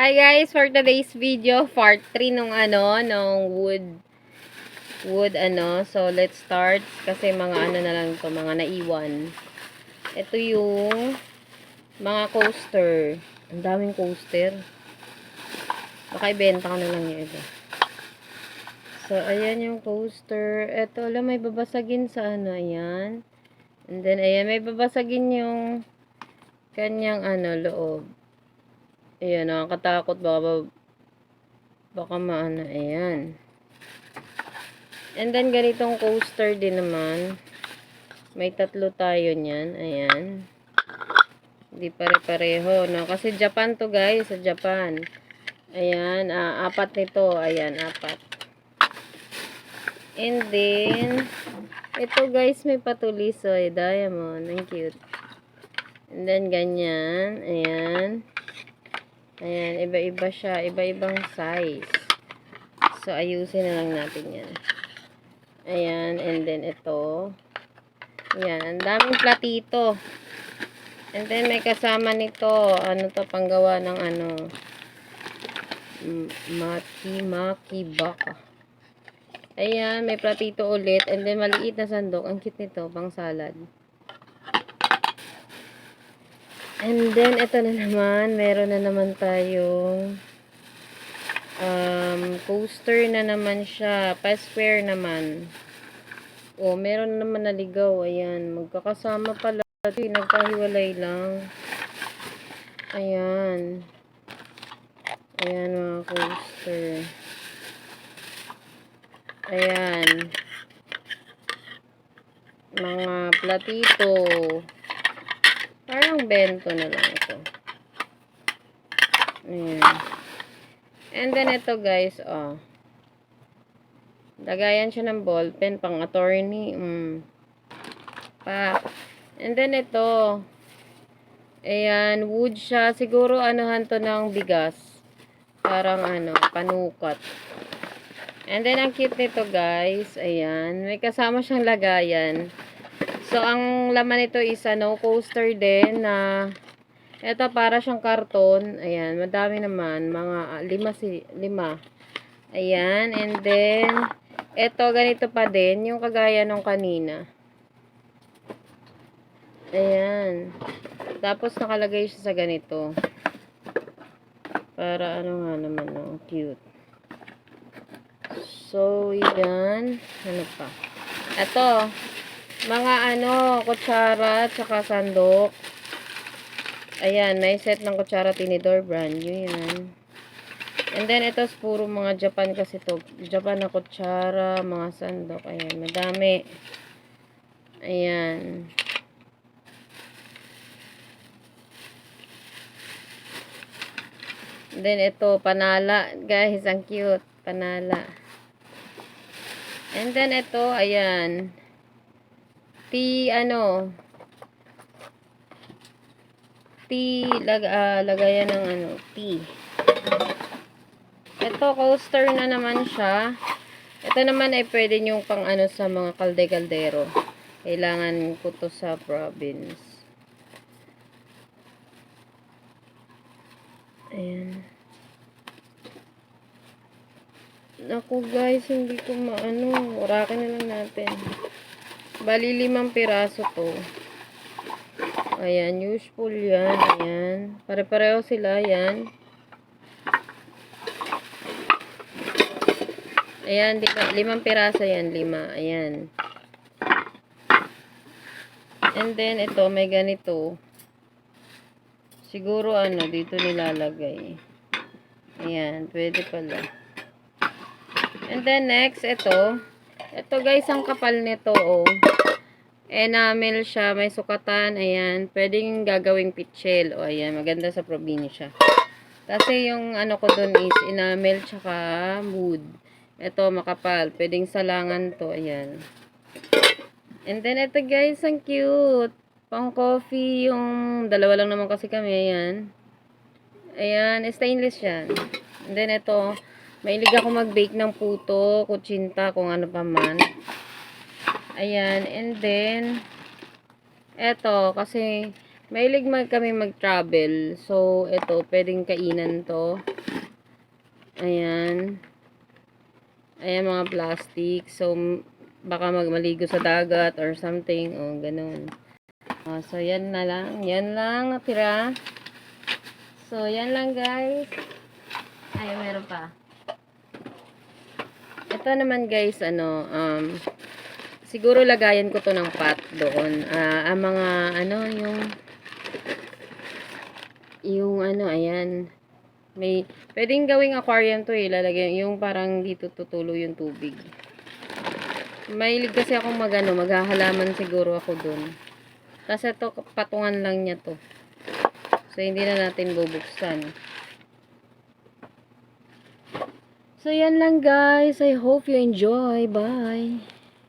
Hi guys, for today's video, part 3 nung wood So let's start kasi mga na lang to, mga naiwan. Ito yung mga coaster. Ang daming coaster. Baka ibenta ko na lang yung iba. So ayan yung coaster. Ito, alam, may babasagin sa ayan. And then ayan, may babasagin yung kanyang loob. Ayan, nakakatakot. Baka maano, ayan. And then, ganitong coaster din naman. May tatlo tayo niyan. Ayan. Hindi pare-pareho, no? Kasi Japan to, guys. Sa Japan. Ayan, apat nito. Ayan, apat. And then, ito, guys, may patulis. So, diamond. Ang cute. And then, ganyan. Ayan. Ayan, iba-iba siya. Iba-ibang size. So, ayusin na lang natin yan. Ayan, and then ito. Ayan, ang daming platito. And then, may kasama nito. Ano to, panggawa ng maki baka. Ayan, may platito ulit. And then, maliit na sandok. Ang cute nito, pang salad. And then, ito na naman. Meron na naman tayong coaster na naman siya. Pa-square naman. Oh, meron na naman naligaw. Ayan. Magkakasama pala. Nagkahiwalay lang. Ayan. Ayan mga coaster. Ayan. Mga platito. Parang bento na lang ito. Ayan. And then ito guys, lagayan siya ng ballpen pang attorney. And then ito, ayan, wood siya. Siguro anuhan to ng bigas. Parang panukat. And then ang cute nito guys, ayan, may kasama siyang lagayan. So ang laman nito is coaster din na ito para siyang karton. Ayan, madami naman, mga 5. Ayan, and then ito ganito pa din, yung kagaya nung kanina. Ayan. Tapos nakalagay siya sa ganito. Para nga naman, no? Cute. So, yan. Ano pa? Ito. Mga kutsara, tsaka sandok. Ayan, may set ng kutsara tinidor, brand new yan. And then, ito puro mga Japan kasi to. Japan na kutsara, mga sandok. Ayan, madami. Ayan. And then, ito, panala. Guys, ang cute. Panala. And then, ito, ayan. Lagayan ng tea. Ito, coaster na naman siya. Ito naman ay pwede nyo pang sa mga kalde-kaldero. Kailangan ko to sa province. Ayan. Naku guys, hindi ko urakin na lang natin. Bali 5 piraso to. Ayan, useful yan. Ayan. Pare-pareho sila, yan. Ayan, 5 piraso yan, 5. Ayan. And then, ito, may ganito. Siguro, dito nilalagay. Ayan, pwede pala. And then, next, ito. Ito, guys, ang kapal nito, oh. Enamel siya, may sukatan, ayan. Pwedeng gagawing pitchel. O, ayan, maganda sa probinsya. Kasi yung ko dun is enamel tsaka wood. Ito, makapal. Pwedeng salangan to, ayan. And then, ito guys, ang cute. Pang coffee, yung dalawa lang naman kasi kami, ayan. Ayan, stainless yan. And then, ito, mahilig ako mag-bake ng puto, kutsinta, kung ano pa man. Ayan, and then, eto, kasi mahilig kami mag-travel. So, ito, pwedeng kainan to. Ayan. Ayan mga plastic. So, baka maligo sa dagat or something. O, ganun. So, yan na lang. Yan lang natira. So, yan lang guys. Ay, meron pa. Ito naman guys, siguro lagayan ko to ng pot doon. Ang mga, ayan. Pwedeng gawing aquarium to ilalagay, yung parang dito tutulo yung tubig. Mahilig kasi akong maghahalaman siguro ako doon. Kasi ito, patungan lang niya to. So, hindi na natin bubuksan. So, yan lang guys. I hope you enjoy. Bye!